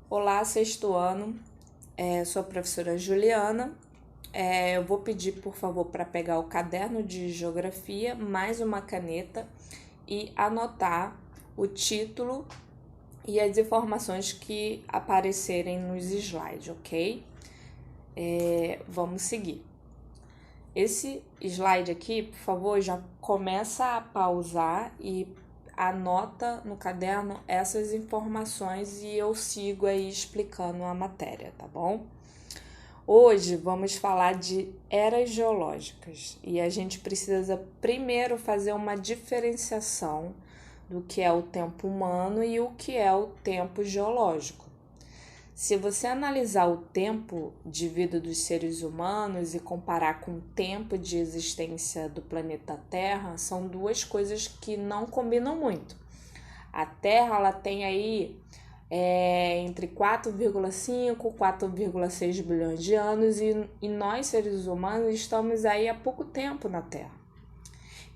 Olá, sexto ano, sou a professora Juliana. Eu vou pedir, por favor, para pegar o caderno de geografia, mais uma caneta e anotar o título e as informações que aparecerem nos slides, ok? Vamos seguir. Esse slide aqui, por favor, já começa a pausar e anota no caderno essas informações e eu sigo aí explicando a matéria, tá bom? Hoje vamos falar de eras geológicas e a gente precisa primeiro fazer uma diferenciação do que é o tempo humano e o que é o tempo geológico. Se você analisar o tempo de vida dos seres humanos e comparar com o tempo de existência do planeta Terra, são duas coisas que não combinam muito. A Terra ela tem aí entre 4,5 e 4,6 bilhões de anos e nós, seres humanos, estamos aí há pouco tempo na Terra.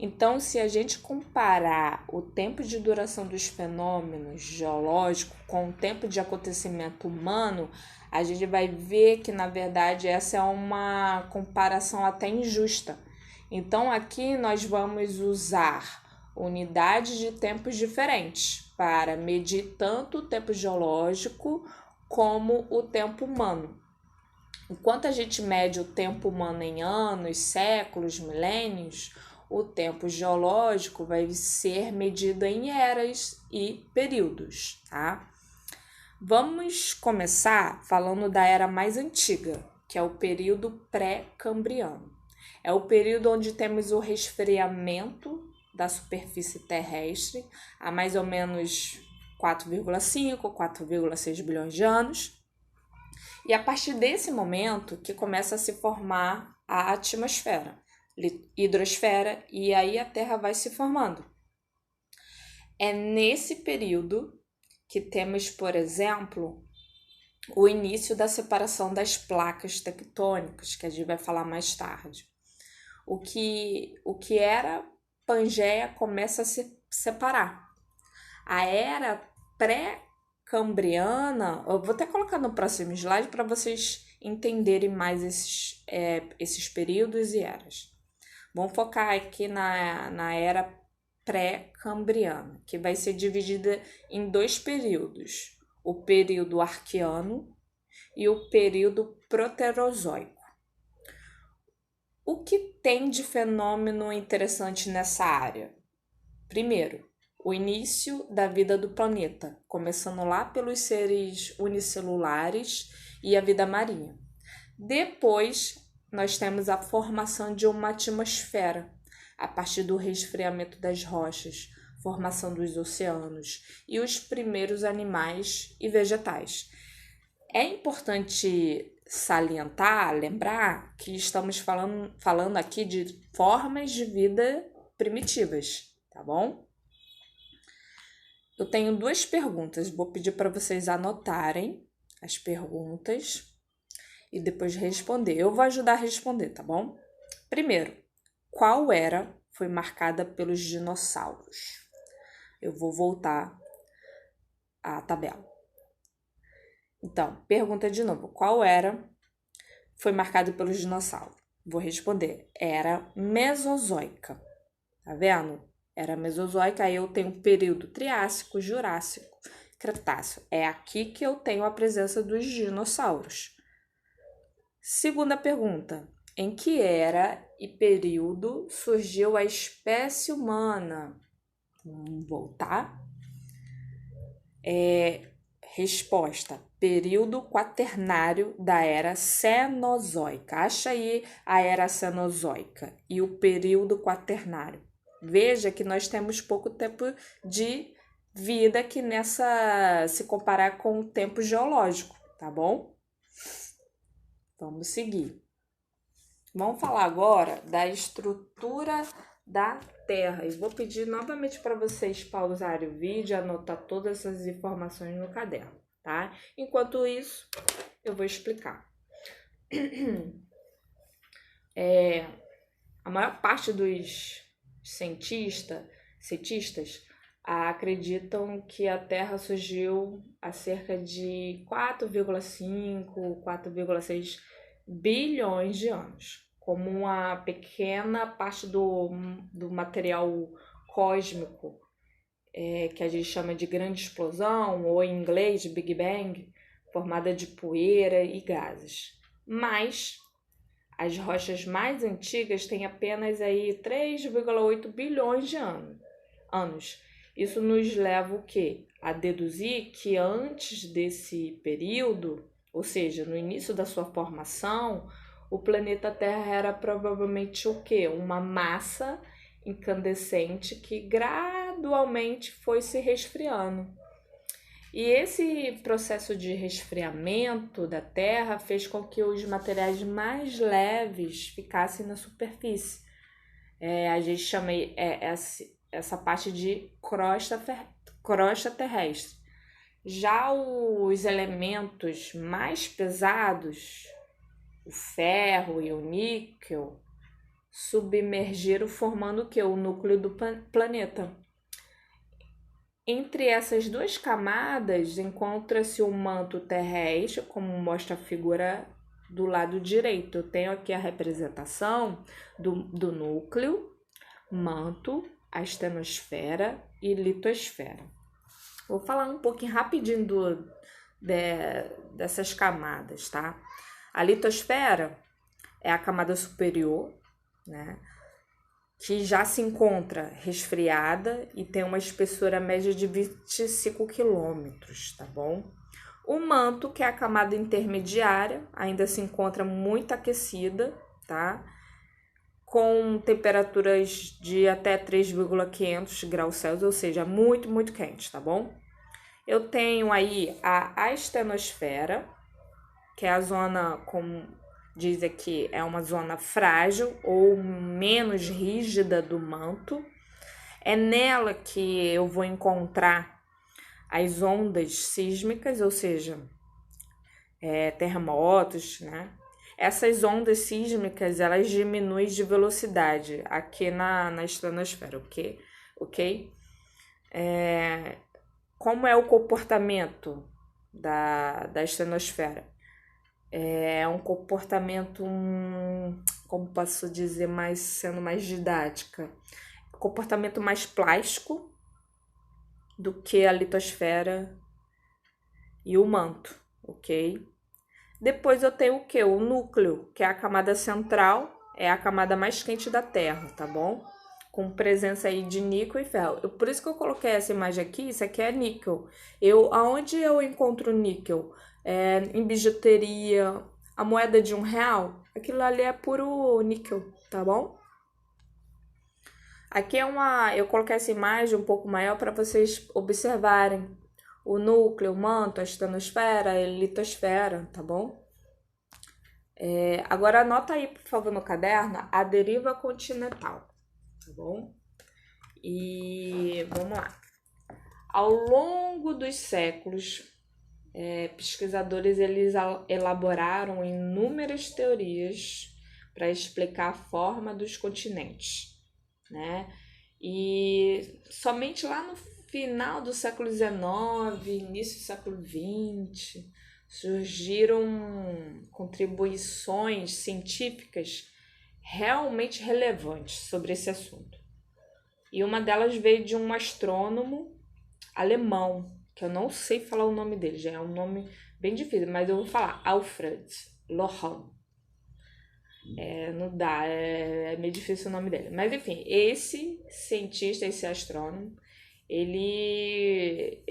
Então, se a gente comparar o tempo de duração dos fenômenos geológicos com o tempo de acontecimento humano, a gente vai ver que, na verdade, essa é uma comparação até injusta. Então, aqui nós vamos usar unidades de tempos diferentes para medir tanto o tempo geológico como o tempo humano. Enquanto a gente mede o tempo humano em anos, séculos, milênios, o tempo geológico vai ser medido em eras e períodos, tá? Vamos começar falando da era mais antiga, que é o período pré-cambriano. É o período onde temos o resfriamento da superfície terrestre há mais ou menos 4,5, 4,6 bilhões de anos. E a partir desse momento que começa a se formar a atmosfera, hidrosfera, e aí a Terra vai se formando. É nesse período que temos, por exemplo, o início da separação das placas tectônicas, que a gente vai falar mais tarde. O que era Pangeia começa a se separar. A era pré-cambriana, eu vou até colocar no próximo slide para vocês entenderem mais esses períodos e eras. Vamos focar aqui na era pré-cambriana, que vai ser dividida em dois períodos: o período arqueano e o período proterozoico. O que tem de fenômeno interessante nessa área? Primeiro, o início da vida do planeta, começando lá pelos seres unicelulares e a vida marinha. Depois, nós temos a formação de uma atmosfera, a partir do resfriamento das rochas, formação dos oceanos e os primeiros animais e vegetais. É importante salientar, lembrar que estamos falando aqui de formas de vida primitivas, tá bom? Eu tenho duas perguntas, vou pedir para vocês anotarem as perguntas e depois responder. Eu vou ajudar a responder, tá bom? Primeiro, qual era foi marcada pelos dinossauros? Eu vou voltar à tabela. Então, pergunta de novo, qual era foi marcado pelos dinossauros? Vou responder, era Mesozoica. Tá vendo? Era Mesozoica, aí eu tenho o período Triássico, Jurássico, Cretáceo. É aqui que eu tenho a presença dos dinossauros. Segunda pergunta, em que era e período surgiu a espécie humana? Vamos voltar. Resposta: período quaternário da era Cenozoica. Acha aí a era Cenozoica e o período quaternário. Veja que nós temos pouco tempo de vida aqui nessa, se comparar com o tempo geológico, tá bom? Vamos seguir. Vamos falar agora da estrutura da Terra. E vou pedir novamente para vocês pausarem o vídeo e anotar todas essas informações no caderno, tá? Enquanto isso, eu vou explicar. A maior parte dos cientistas acreditam que a Terra surgiu há cerca de 4,5, 4,6 bilhões de anos, como uma pequena parte do material cósmico, que a gente chama de grande explosão, ou em inglês de Big Bang, formada de poeira e gases. Mas as rochas mais antigas têm apenas aí 3,8 bilhões de anos. Isso nos leva o quê? A deduzir que antes desse período, ou seja, no início da sua formação, o planeta Terra era provavelmente o quê? Uma massa incandescente que gradualmente foi se resfriando. E esse processo de resfriamento da Terra fez com que os materiais mais leves ficassem na superfície. A gente chama essa parte de crosta terrestre. Já os elementos mais pesados, o ferro e o níquel, submergiram formando o que? O núcleo do planeta. Entre essas duas camadas encontra-se o manto terrestre, como mostra a figura do lado direito. Eu tenho aqui a representação do núcleo, manto, a astenosfera e litosfera. Vou falar um pouquinho rapidinho dessas camadas, tá? A litosfera é a camada superior, né? Que já se encontra resfriada e tem uma espessura média de 25 quilômetros, tá bom? O manto, que é a camada intermediária, ainda se encontra muito aquecida, tá? Com temperaturas de até 3,500 graus Celsius, ou seja, muito, muito quente, tá bom? Eu tenho aí a astenosfera, que é a zona, como diz aqui, é uma zona frágil ou menos rígida do manto. É nela que eu vou encontrar as ondas sísmicas, ou seja, terremotos, né? Essas ondas sísmicas, elas diminuem de velocidade aqui na astenosfera, ok? Como é o comportamento da astenosfera? É um comportamento, como posso dizer, sendo mais didática, comportamento mais plástico do que a litosfera e o manto, ok? Depois eu tenho o que? O núcleo, que é a camada central, é a camada mais quente da Terra, tá bom? Com presença aí de níquel e ferro. Por isso que eu coloquei essa imagem aqui, isso aqui é níquel. Aonde eu encontro níquel? Em bijuteria, a moeda de R$1, aquilo ali é puro níquel, tá bom? Aqui eu coloquei essa imagem um pouco maior para vocês observarem o núcleo, o manto, a astenosfera, a litosfera, tá bom? Agora anota aí, por favor, no caderno, a deriva continental, tá bom? E vamos lá. Ao longo dos séculos, pesquisadores eles elaboraram inúmeras teorias para explicar a forma dos continentes, né? E somente lá no final do século XIX, início do século XX, surgiram contribuições científicas realmente relevantes sobre esse assunto. E uma delas veio de um astrônomo alemão, que eu não sei falar o nome dele, já é um nome bem difícil, mas eu vou falar Alfred Lohan. Não dá, é meio difícil o nome dele. Mas enfim, esse cientista, esse astrônomo, ele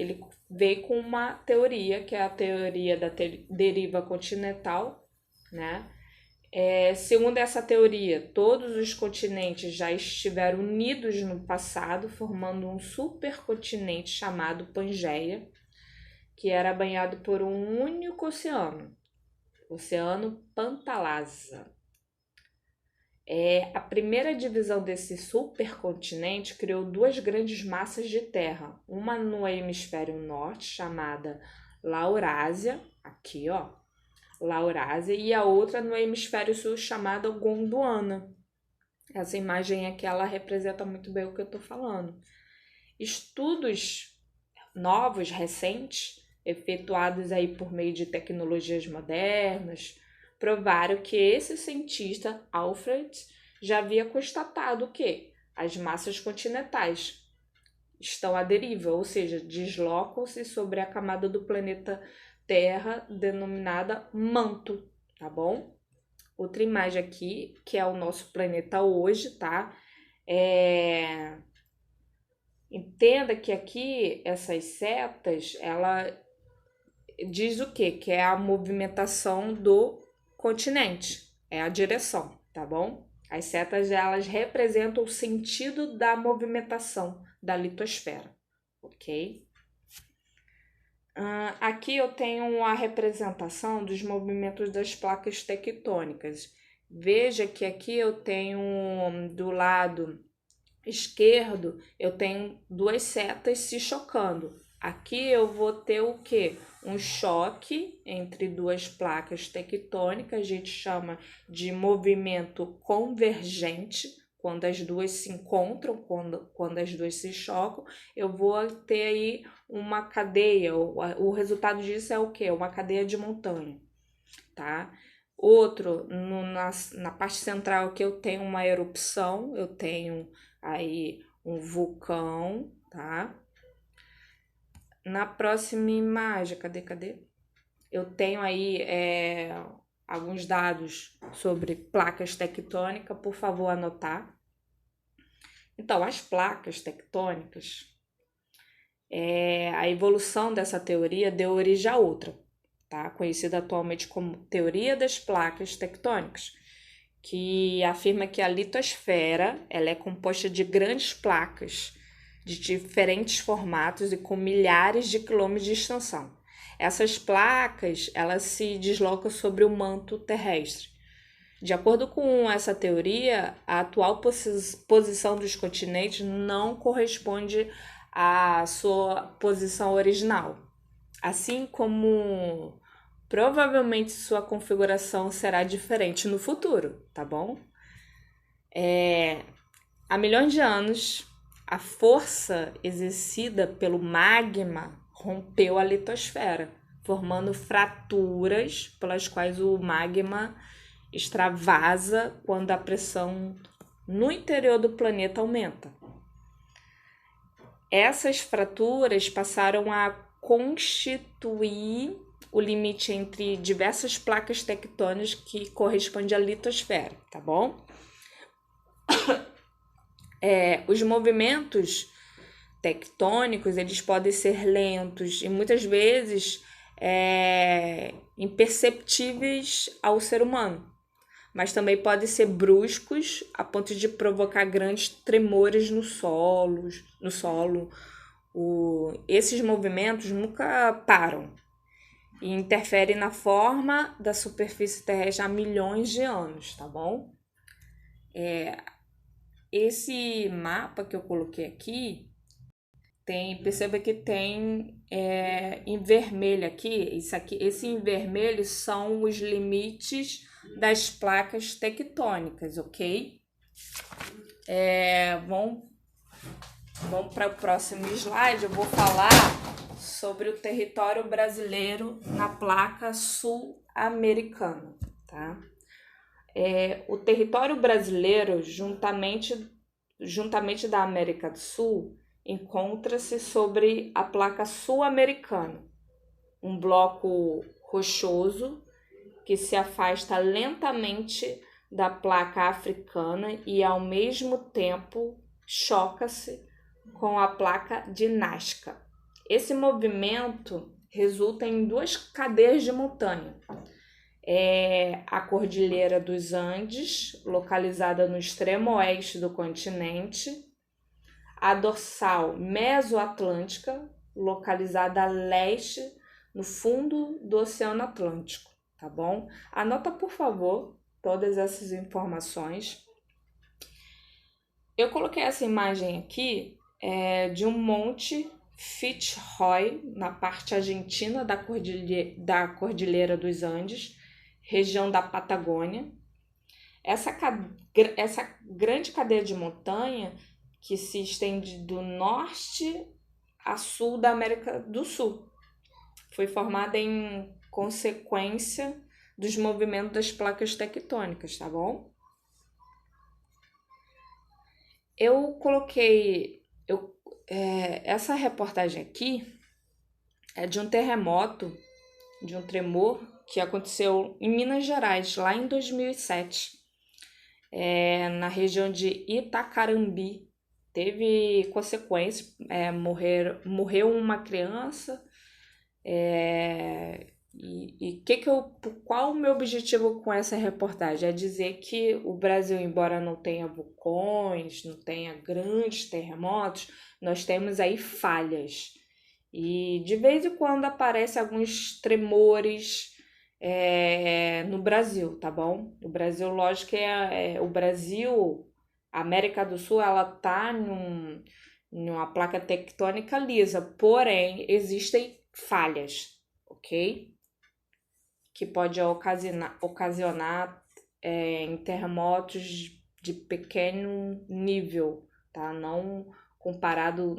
veio com uma teoria, que é a teoria da deriva continental, né? Segundo essa teoria, todos os continentes já estiveram unidos no passado, formando um supercontinente chamado Pangeia, que era banhado por um único oceano, o Oceano Pantalasa. A primeira divisão desse supercontinente criou duas grandes massas de terra, uma no hemisfério norte, chamada Laurásia, aqui ó, Laurásia, e a outra no hemisfério sul, chamada Gondwana. Essa imagem aqui, ela representa muito bem o que eu tô falando. Estudos novos, recentes, efetuados aí por meio de tecnologias modernas, provaram que esse cientista, Alfred, já havia constatado que as massas continentais estão à deriva, ou seja, deslocam-se sobre a camada do planeta Terra denominada manto, tá bom? Outra imagem aqui, que é o nosso planeta hoje, tá? Entenda que aqui essas setas, ela diz o quê? Que é a movimentação do continente, é a direção, tá bom? As setas, elas representam o sentido da movimentação da litosfera, ok? Aqui eu tenho a representação dos movimentos das placas tectônicas. Veja que aqui eu tenho do lado esquerdo, eu tenho duas setas se chocando. Aqui eu vou ter o quê? Um choque entre duas placas tectônicas, a gente chama de movimento convergente, quando as duas se encontram, quando as duas se chocam, eu vou ter aí uma cadeia, o resultado disso é o quê? Uma cadeia de montanha, tá? Outro, na parte central aqui eu tenho uma erupção, eu tenho aí um vulcão, tá? Na próxima imagem, cadê? Eu tenho aí alguns dados sobre placas tectônicas, por favor, anotar. Então, as placas tectônicas, a evolução dessa teoria deu origem a outra, tá? Conhecida atualmente como teoria das placas tectônicas, que afirma que a litosfera ela é composta de grandes placas de diferentes formatos e com milhares de quilômetros de extensão. Essas placas elas se deslocam sobre o manto terrestre. De acordo com essa teoria, a atual posição dos continentes não corresponde à sua posição original, assim como provavelmente sua configuração será diferente no futuro, tá bom? Há milhões de anos, a força exercida pelo magma rompeu a litosfera, formando fraturas pelas quais o magma extravasa quando a pressão no interior do planeta aumenta. Essas fraturas passaram a constituir o limite entre diversas placas tectônicas que corresponde à litosfera, tá bom? Os movimentos tectônicos, eles podem ser lentos e muitas vezes imperceptíveis ao ser humano, mas também podem ser bruscos a ponto de provocar grandes tremores no solo. Esses movimentos nunca param e interferem na forma da superfície terrestre há milhões de anos, tá bom? Esse mapa que eu coloquei aqui, perceba que tem em vermelho aqui, esse em vermelho são os limites das placas tectônicas, ok? Vamos para o próximo slide, eu vou falar sobre o território brasileiro na placa sul-americana, tá? O território brasileiro, juntamente da América do Sul, encontra-se sobre a placa sul-americana, um bloco rochoso que se afasta lentamente da placa africana e, ao mesmo tempo, choca-se com a placa de Nazca. Esse movimento resulta em duas cadeias de montanha. A Cordilheira dos Andes, localizada no extremo oeste do continente, a dorsal mesoatlântica, localizada a leste, no fundo do Oceano Atlântico, tá bom? Anota, por favor, todas essas informações. Eu coloquei essa imagem aqui de um monte Fitzroy, na parte argentina da Cordilheira dos Andes, região da Patagônia. Essa grande cadeia de montanha que se estende do norte a sul da América do Sul. Foi formada em consequência dos movimentos das placas tectônicas, tá bom? Eu coloquei essa reportagem aqui é de um terremoto, de um tremor que aconteceu em Minas Gerais, lá em 2007, na região de Itacarambi. Teve consequências, morreu uma criança, qual o meu objetivo com essa reportagem? É dizer que o Brasil, embora não tenha vulcões, não tenha grandes terremotos, nós temos aí falhas. E de vez em quando aparecem alguns tremores no Brasil, tá bom? O Brasil, lógico que o Brasil, a América do Sul, ela tá numa placa tectônica lisa, porém existem falhas, ok? Que pode ocasionar em terremotos de pequeno nível, tá? Não comparado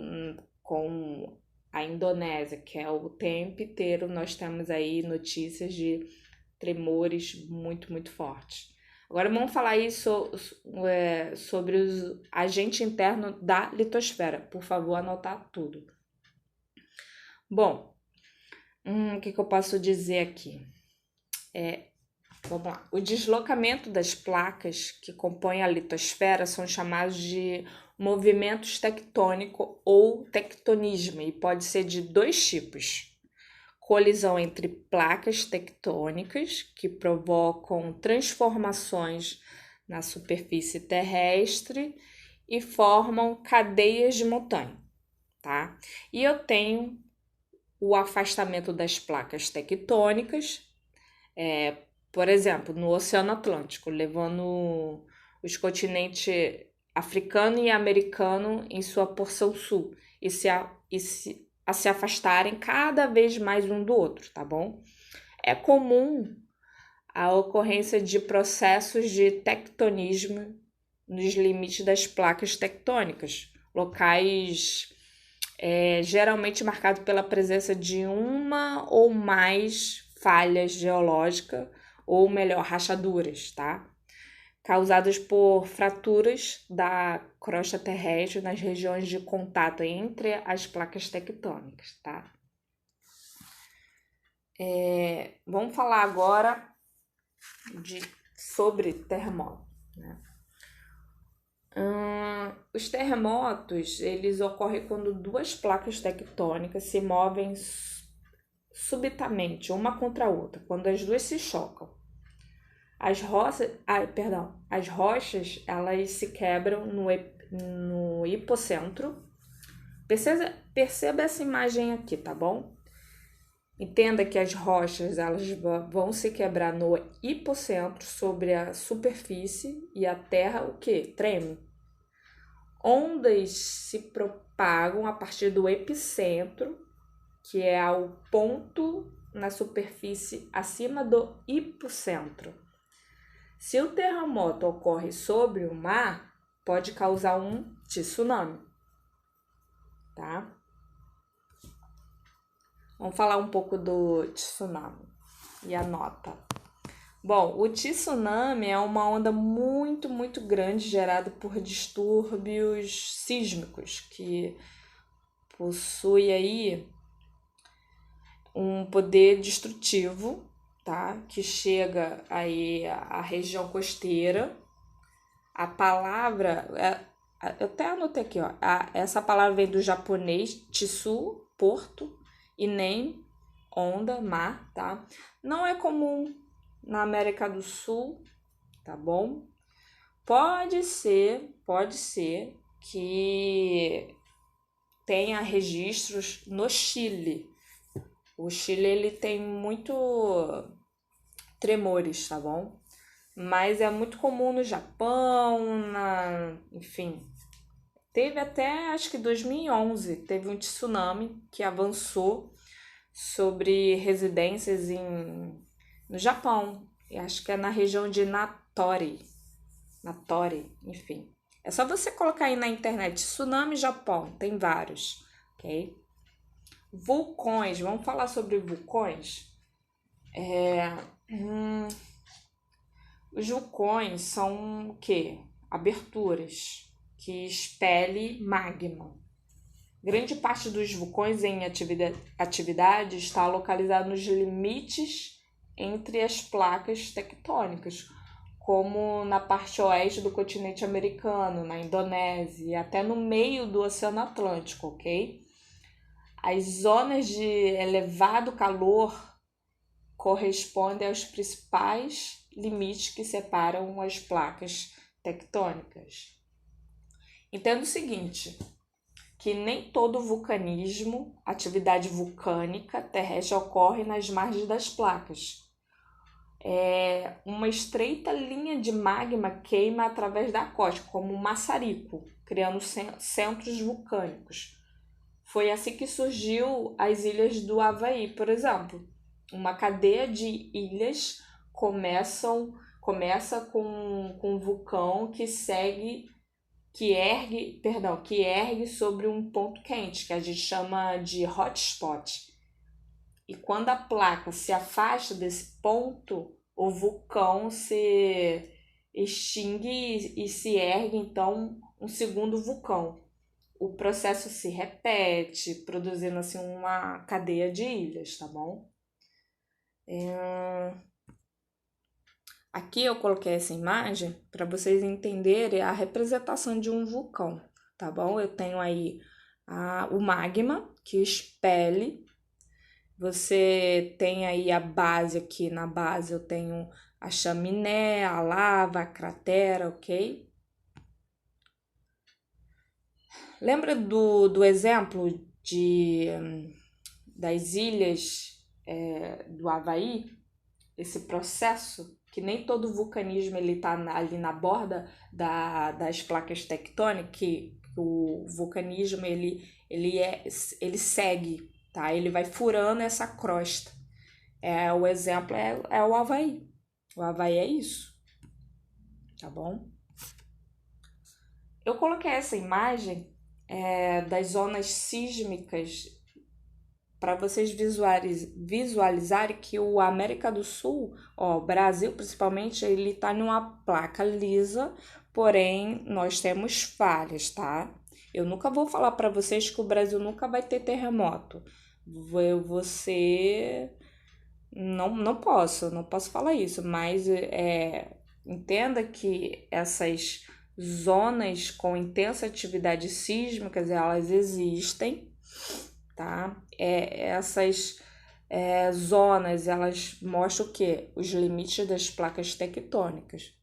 com a Indonésia, que é o tempo inteiro nós temos aí notícias de tremores muito, muito fortes. Agora vamos falar aí sobre o agente interno da litosfera. Por favor, anotar tudo. Bom, o que eu posso dizer aqui? Vamos lá. O deslocamento das placas que compõem a litosfera são chamados de movimentos tectônicos ou tectonismo e pode ser de dois tipos. Colisão entre placas tectônicas que provocam transformações na superfície terrestre e formam cadeias de montanha, tá? E eu tenho o afastamento das placas tectônicas, por exemplo, no Oceano Atlântico, levando os continentes africano e americano em sua porção sul e se afastarem cada vez mais um do outro, tá bom? É comum a ocorrência de processos de tectonismo nos limites das placas tectônicas, locais geralmente marcados pela presença de uma ou mais falhas geológicas, ou melhor, rachaduras, tá? Causadas por fraturas da crosta terrestre nas regiões de contato entre as placas tectônicas, tá? Vamos falar agora sobre terremoto, né? Os terremotos, eles ocorrem quando duas placas tectônicas se movem subitamente uma contra a outra, quando as duas se chocam. As rochas, elas se quebram no hipocentro. Perceba essa imagem aqui, tá bom? Entenda que as rochas, elas vão se quebrar no hipocentro, sobre a superfície, e a terra, o quê? Treme. Ondas se propagam a partir do epicentro, que é o ponto na superfície acima do hipocentro. Se o terremoto ocorre sobre o mar, pode causar um tsunami, tá? Vamos falar um pouco do tsunami e anota. Bom, o tsunami é uma onda muito, muito grande gerada por distúrbios sísmicos que possui aí um poder destrutivo, tá? Que chega aí à região costeira. A palavra, eu até anotei aqui, ó. Essa palavra vem do japonês tsu, porto, e nem, onda, mar, tá? Não é comum na América do Sul, tá bom? Pode ser que tenha registros no Chile. O Chile, ele tem muito tremores, tá bom? Mas é muito comum no Japão, enfim. Teve até, acho que 2011, teve um tsunami que avançou sobre residências no Japão. E acho que é na região de Natori, enfim. É só você colocar aí na internet tsunami Japão, tem vários, ok? Vulcões, vamos falar sobre vulcões? Os vulcões são o quê? Aberturas que expelem magma. Grande parte dos vulcões em atividade está localizada nos limites entre as placas tectônicas, como na parte oeste do continente americano, na Indonésia e até no meio do Oceano Atlântico, ok? As zonas de elevado calor correspondem aos principais limites que separam as placas tectônicas. Entenda o seguinte, que nem todo vulcanismo, atividade vulcânica terrestre ocorre nas margens das placas. Uma estreita linha de magma queima através da costa, como um maçarico, criando centros vulcânicos. Foi assim que surgiu as ilhas do Havaí, por exemplo. Uma cadeia de ilhas começa com um vulcão que ergue sobre um ponto quente, que a gente chama de hotspot. E quando a placa se afasta desse ponto, o vulcão se extingue e se ergue, então, um segundo vulcão. O processo se repete, produzindo assim uma cadeia de ilhas, tá bom? Aqui eu coloquei essa imagem para vocês entenderem a representação de um vulcão, tá bom? Eu tenho aí o magma que expele. Você tem aí a base aqui, na base eu tenho a chaminé, a lava, a cratera, ok? Lembra do exemplo das ilhas do Havaí? Esse processo, que nem todo vulcanismo ele está ali na borda das placas tectônicas, que o vulcanismo ele segue, tá? Ele vai furando essa crosta. O exemplo é o Havaí. O Havaí é isso, tá bom? Eu coloquei essa imagem das zonas sísmicas para vocês visualizarem que o América do Sul, o Brasil principalmente, ele está numa placa lisa, porém nós temos falhas, tá? Eu nunca vou falar para vocês que o Brasil nunca vai ter terremoto. Você não posso falar isso, mas entenda que essas zonas com intensa atividade sísmica, elas existem, tá? Essas zonas, elas mostram o quê? Os limites das placas tectônicas.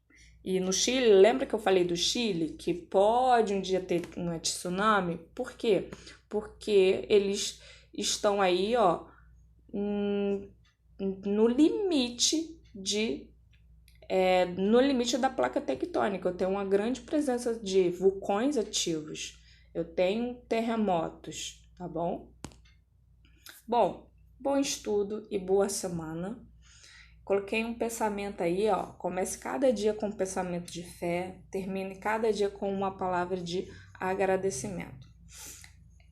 E no Chile, lembra que eu falei do Chile? Que pode um dia ter um tsunami? Por quê? Porque eles estão aí, no limite no limite da placa tectônica. Eu tenho uma grande presença de vulcões ativos. Eu tenho terremotos, tá bom? Bom estudo e boa semana. Coloquei um pensamento aí, comece cada dia com um pensamento de fé, termine cada dia com uma palavra de agradecimento.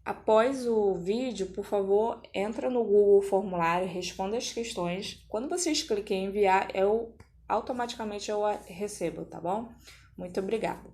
Após o vídeo, por favor, entra no Google Formulário, responda as questões. Quando vocês cliquem em enviar, automaticamente eu recebo, tá bom? Muito obrigada.